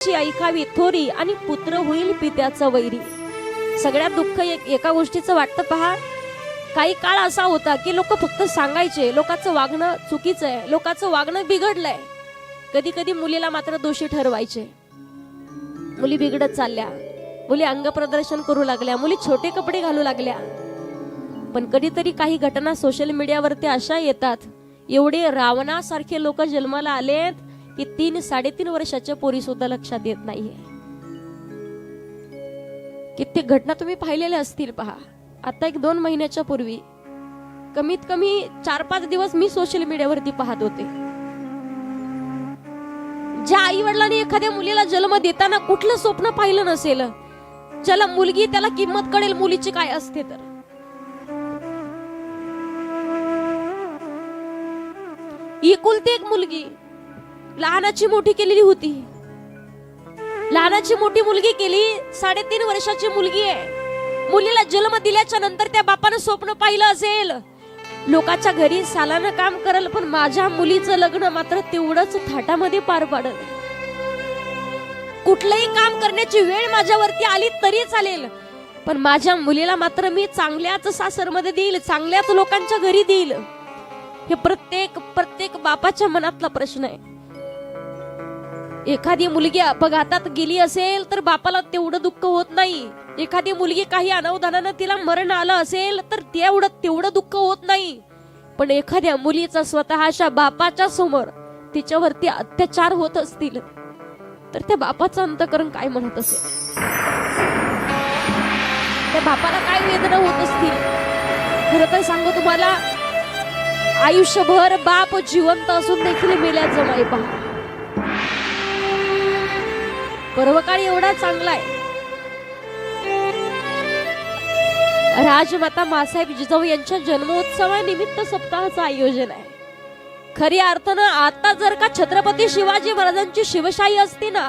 ऐकावी थोरी आणि पुत्र होईल पित्याचा वैरी। सगळ्यात दुःख एका गोष्टीचं वाटतं पहा, काही काळ असा होता की लोक फक्त सांगायचे लोकांचं वागणं चुकीचं आहे, लोकांचं वागणं बिघडलंय। कधी कधी मुलीला मात्र दोषी ठरवायचे। मुली बिघडत चालल्या, मुली अंग प्रदर्शन करू लागल्या, मुली छोटे कपडे घालू लागल्या। पण कधीतरी काही घटना सोशल मीडियावरती अशा येतात, एवढे रावणासारखे लोक जन्माला आलेत की 3-3.5 वर्षाच्या पोरी सुद्धा लक्षात येत नाहीये। कित्येक घटना तुम्ही पाहिलेल्या असतील पहा। आता 1-2 महिन्याच्या पूर्वी कमीत कमी 4-5 दिवस मी सोशल मीडियावरती पाहत होते। ज्या आई वडिलांनी एखाद्या मुलीला जन्म देताना कुठलं स्वप्न पाहिलं नसेल, ज्याला मुलगी त्याला किंमत कळेल मुलीची काय असते, तर एकुलती एक मुलगी लहानाची मोठी केलेली होती। लहानाची मोठी मुलगी केली, 3.5 वर्षाची मुलगी आहे। मुलीला जन्म दिल्याच्या नंतर त्या बापानं स्वप्न पाहिलं असेल, लोकांच्या घरी सालानं काम करल पण माझ्या मुलीचं लग्न मात्र तेवढंच थाटामध्ये पार पाडल। कुठलंही काम करण्याची वेळ माझ्यावरती आली तरी चालेल, पण माझ्या मुलीला मात्र मी चांगल्याच सासरमध्ये देईल, चांगल्याच लोकांच्या घरी देईल। हे प्रत्येक बापाच्या मनातला प्रश्न आहे। एखादी मुलगी अपघातात गेली असेल तर बापाला तेवढं दुःख होत नाही। एखादी मुलगी काही अनावधानानं तिला मरण आलं असेल तर तेवढं दुःख होत नाही। पण एखाद्या मुलीचा स्वतःच्या बापाच्या समोर तिच्यावरती अत्याचार होत असतील तर त्या बापाचं अंतःकरण काय म्हणत असेल, त्या बापाला काय वेदना होत असतील। खरं तर सांगू तुम्हाला, आयुष्यभर बाप जिवंत असून देखील मेल्याचं माय पहा। पर्वकाळ एवढा चांगला आहे। राजमाता मासाहेब जिजाऊ यांच्या जन्मोत्सवानिमित्त सप्ताहाचं आयोजन आहे। खऱ्या अर्थानं आता जर का छत्रपती शिवाजी महाराजांची शिवशाही असती ना,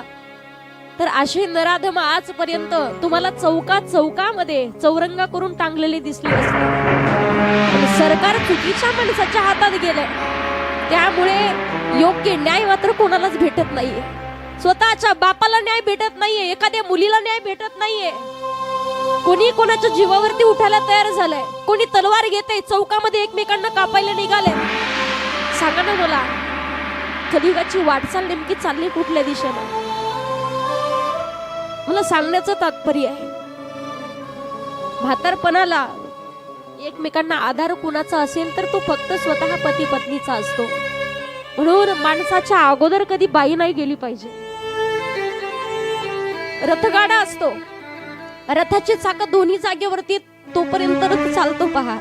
तर अशी नराधम आजपर्यंत तुम्हाला चौकामध्ये चौरंगा करून टांगलेली दिसली असती। सरकार चुकीच्या माणसाच्या हातात गेलंय, त्यामुळे योग्य न्याय मात्र कोणालाच भेटत नाहीये। स्वतःच्या बापाला न्याय भेटत नाहीये, एखाद्या मुलीला न्याय भेटत नाहीये। कोणी कोणाच्या जीवावरती उठायला तयार झालंय, कोणी तलवार घेतय, चौकामध्ये एकमेकांना कापायला निघाले। सांगा ना मला, कलियुगाची वाटचाल नेमकी चालली कुठल्या दिशेने? मला सांगण्याचं तात्पर्य आहे, म्हातारपणाला एकमेकांना आधार कुणाचा असेल तर तो फक्त स्वतः पती पत्नीचा असतो। म्हणून माणसाच्या अगोदर कधी बाई नाही गेली पाहिजे। रथगाडा असतो, रथाची चाक दोन्ही जागेवरती तोपर्यंत रथ चालतो पहा।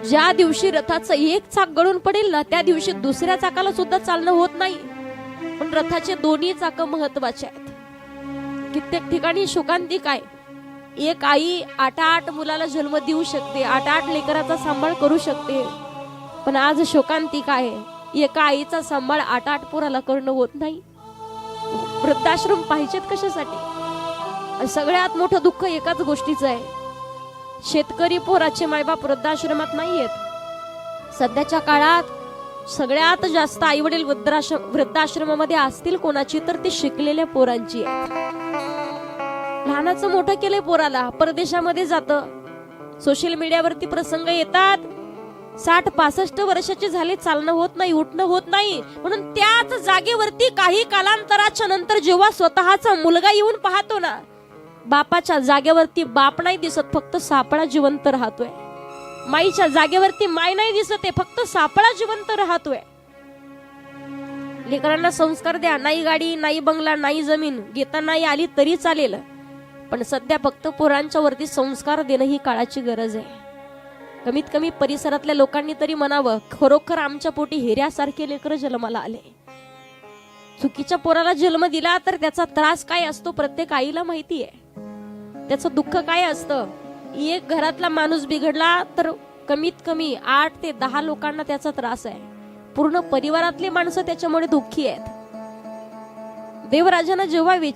ज्या दिवशी रथाचं एक चाक गळून पडेल ना, त्या दिवशी दुसऱ्या चाकाला सुद्धा चालणं होत नाही। पण रथाचे दोन्ही चाक महत्वाचे आहेत। कित्येक ठिकाणी शोकांतिक आहे, एक आई 8 मुलाला जन्म देऊ शकते, 8 लेकराचा सांभाळ करू शकते। पण आज शोकांतिक आहे, एका आईचा सांभाळ 8 पोराला करणं होत नाही। वृद्धाश्रम पाहिजेत कशासाठी? सगळ्यात मोठं दुःख एकाच गोष्टीचं आहे, शेतकरी पोराचे मायबाप वृद्धाश्रमात नाहीयेत। सध्याच्या काळात सगळ्यात जास्त आई वडील वृद्धाश्रमामध्ये असतील कोणाची, तर ते शिकलेल्या पोरांची आहेत। लहानाचं मोठं केलंय पोराला, परदेशामध्ये जातं, सोशल मीडियावरती प्रसंग येतात, 60-65 वर्षाचे झाले, चालणं होत नाही, उठणं होत नाही। म्हणून त्याच जागेवरती काही कालांतराच्या नंतर जेव्हा स्वतःचा मुलगा येऊन पाहतो ना, बापाच्या जागेवरती बाप नाही दिसत, फक्त सापळा जिवंत राहतोय। माईच्या जागेवरती माय नाही दिसत आहे, फक्त सापळा जिवंत राहतोय। लेकरांना संस्कार द्या, नाही गाडी, नाही बंगला, नाही जमीन, घेता नाही आली तरी चालेल, पण सध्या फक्त पोरांच्या वरती संस्कार देणं ही काळाची गरज आहे। कमीत कमी परिसरातल्या लोकांनी तरी म्हणावं, खरोखर आमच्या पोटी हिऱ्यासारखे लेकरं जन्माला आले। चुकीच्या पोराला जन्म दिला तर त्याचा त्रास काय असतो प्रत्येक आईला माहिती आहे। त्याचं दुःख काय असतं, एक घरातला माणूस बिघडला तर कमीत कमी 8 ते 10 लोकांना त्याचा त्रास आहे। पूर्ण परिवारातली माणसं त्याच्यामुळे दुःखी आहेत। देवराजानं जेव्हा विचार